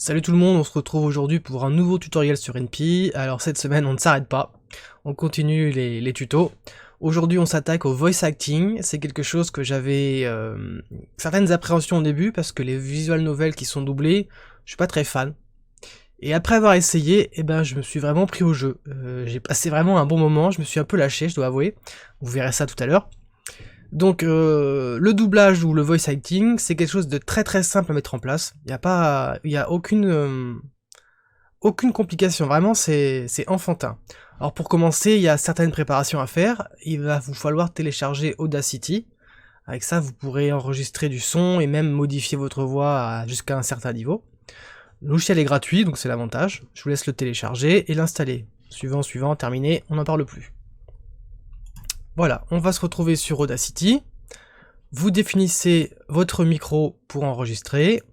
Salut tout le monde, on se retrouve aujourd'hui pour un nouveau tutoriel sur NP. Alors cette semaine on ne s'arrête pas, on continue les tutos. Aujourd'hui on s'attaque au voice acting, c'est quelque chose que j'avais certaines appréhensions au début parce que les visual novels qui sont doublés, je suis pas très fan. Et après avoir essayé, je me suis vraiment pris au jeu. J'ai passé vraiment un bon moment, je me suis un peu lâché, je dois avouer. Vous verrez ça tout à l'heure. Donc le doublage ou le voice acting, c'est quelque chose de très très simple à mettre en place. Il y a aucune complication, vraiment c'est enfantin. Alors pour commencer, il y a certaines préparations à faire. Il va vous falloir télécharger Audacity. Avec ça, vous pourrez enregistrer du son et même modifier votre voix jusqu'à un certain niveau. Le logiciel est gratuit, donc c'est l'avantage. Je vous laisse le télécharger et l'installer. Suivant, terminé, on n'en parle plus. Voilà, on va se retrouver sur Audacity. Vous définissez votre micro pour enregistrer.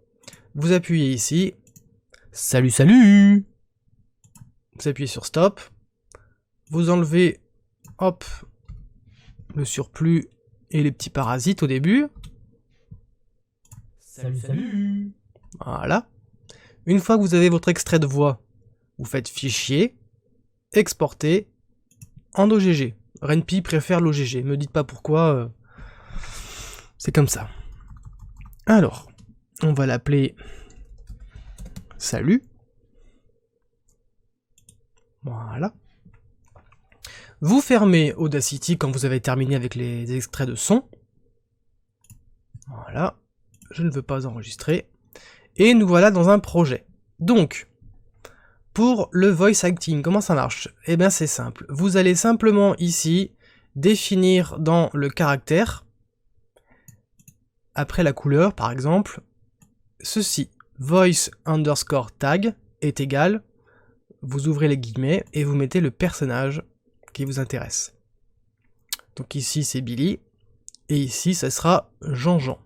Vous appuyez ici. Salut, salut! Vous appuyez sur Stop. Vous enlevez, hop, le surplus et les petits parasites au début. Salut, salut! Voilà. Une fois que vous avez votre extrait de voix, vous faites Fichier, Exporter, en OGG. Ren'Py préfère l'OGG, me dites pas pourquoi, c'est comme ça. Alors, on va l'appeler Salut. Voilà. Vous fermez Audacity quand vous avez terminé avec les extraits de son. Voilà. Je ne veux pas enregistrer. Et nous voilà dans un projet. Donc, pour le voice acting, comment ça marche? Eh bien c'est simple. Vous allez simplement ici définir dans le caractère, après la couleur par exemple, ceci, voice underscore tag est égal, vous ouvrez les guillemets et vous mettez le personnage qui vous intéresse. Donc ici c'est Billy, et ici ça sera Jean-Jean.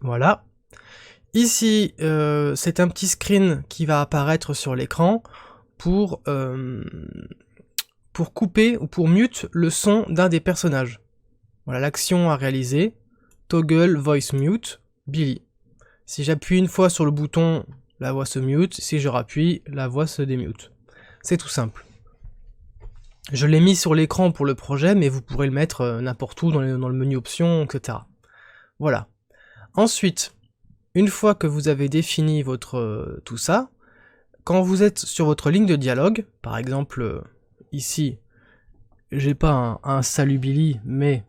Voilà. Ici, c'est un petit screen qui va apparaître sur l'écran pour couper ou pour mute le son d'un des personnages. Voilà l'action à réaliser. Toggle voice mute, Billy. Si j'appuie une fois sur le bouton, la voix se mute. Si je rappuie, la voix se démute. C'est tout simple. Je l'ai mis sur l'écran pour le projet, mais vous pourrez le mettre n'importe où dans le menu options, etc. Voilà. Ensuite, une fois que vous avez défini votre tout ça, quand vous êtes sur votre ligne de dialogue, par exemple ici, j'ai pas un salut Billy, mais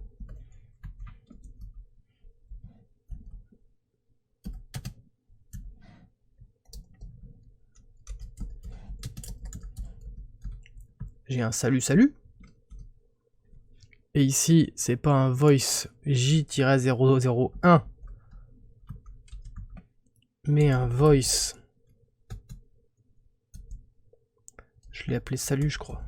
j'ai un salut salut. Et ici, c'est pas un voice J-001, mais un voice. Je l'ai appelé salut, je crois.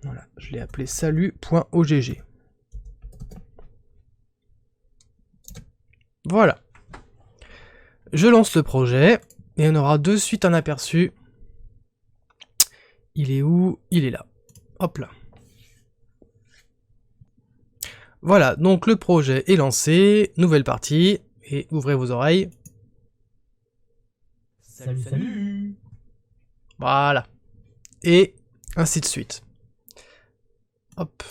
Voilà, je l'ai appelé salut.ogg. Voilà. Je lance le projet, et on aura de suite un aperçu. Il est où? Il est là. Hop là. Voilà, donc le projet est lancé, nouvelle partie, et ouvrez vos oreilles. Salut, salut! Voilà. Et ainsi de suite. Hop.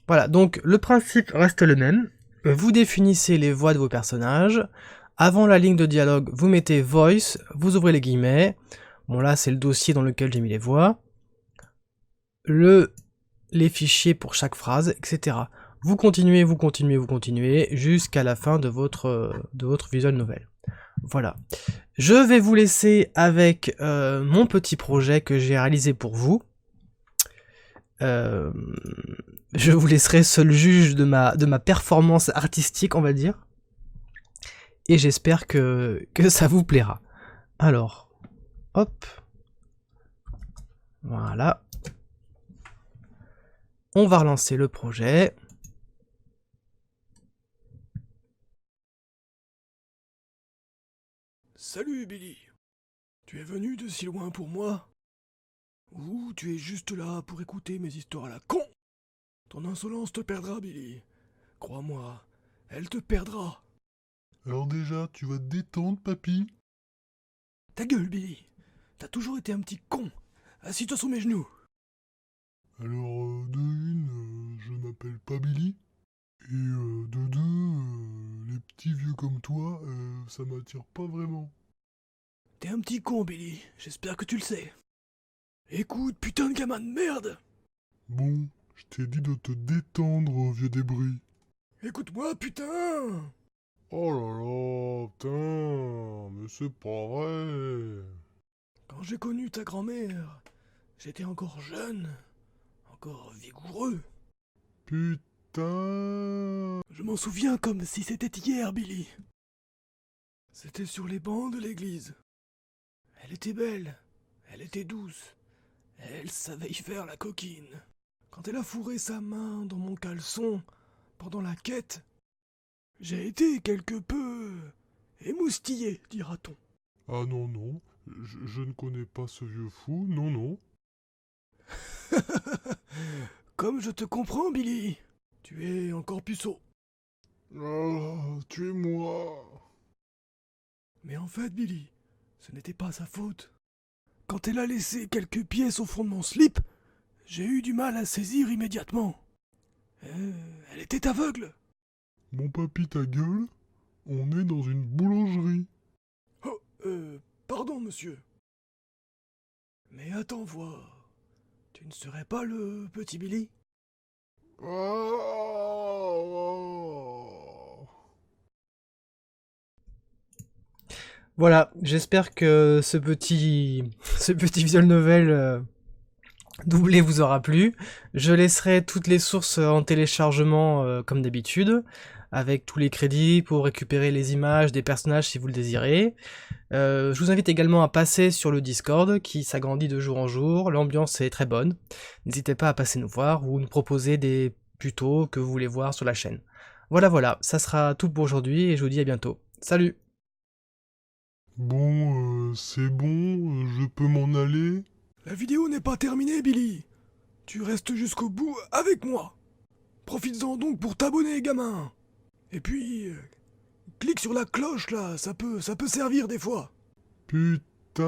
Voilà, donc le principe reste le même. Vous définissez les voix de vos personnages. Avant la ligne de dialogue, vous mettez voice, vous ouvrez les guillemets. Bon là, c'est le dossier dans lequel j'ai mis les voix. Les fichiers pour chaque phrase, etc. Vous continuez, jusqu'à la fin de votre visual novel. Voilà. Je vais vous laisser avec mon petit projet que j'ai réalisé pour vous. Je vous laisserai seul juge de ma performance artistique, on va dire. Et j'espère que ça vous plaira. Alors, hop. Voilà. On va relancer le projet. Salut Billy. Tu es venu de si loin pour moi? Ou tu es juste là pour écouter mes histoires à la con? Ton insolence te perdra, Billy. Crois-moi, elle te perdra. Alors déjà, tu vas te détendre, papy? Ta gueule, Billy. T'as toujours été un petit con. Assis-toi sur mes genoux. Alors, de une, je m'appelle pas Billy. Et de deux, les petits vieux comme toi, ça m'attire pas vraiment. T'es un petit con, Billy. J'espère que tu le sais. Écoute, putain de gamin de merde. Bon, je t'ai dit de te détendre, vieux débris. Écoute-moi, putain. Oh là là, putain, mais c'est pas vrai. Quand j'ai connu ta grand-mère, j'étais encore jeune, encore vigoureux. Putain. Je m'en souviens comme si c'était hier, Billy. C'était sur les bancs de l'église. Elle était belle, elle était douce, elle savait y faire la coquine. Quand elle a fourré sa main dans mon caleçon pendant la quête, j'ai été quelque peu émoustillé, dira-t-on. Ah non, non, je ne connais pas ce vieux fou, non, non. Comme je te comprends, Billy. Tu es encore puceau. Ah, tuez-moi. Mais en fait, Billy, ce n'était pas sa faute. Quand elle a laissé quelques pièces au fond de mon slip, j'ai eu du mal à saisir immédiatement. Elle était aveugle. Mon papy, ta gueule, on est dans une boulangerie. Oh, pardon, monsieur. Mais attends voir. Tu ne serais pas le petit Billy? Voilà, j'espère que ce petit visual novel doublé vous aura plu. Je laisserai toutes les sources en téléchargement comme d'habitude, avec tous les crédits pour récupérer les images des personnages si vous le désirez. Je vous invite également à passer sur le Discord qui s'agrandit de jour en jour, l'ambiance est très bonne. N'hésitez pas à passer nous voir ou nous proposer des tutos que vous voulez voir sur la chaîne. Voilà, ça sera tout pour aujourd'hui et je vous dis à bientôt. Salut! Bon, c'est bon, je peux m'en aller? La vidéo n'est pas terminée, Billy. Tu restes jusqu'au bout avec moi. Profites-en donc pour t'abonner, gamin. Et puis, clique sur la cloche là, ça peut servir des fois. Putain.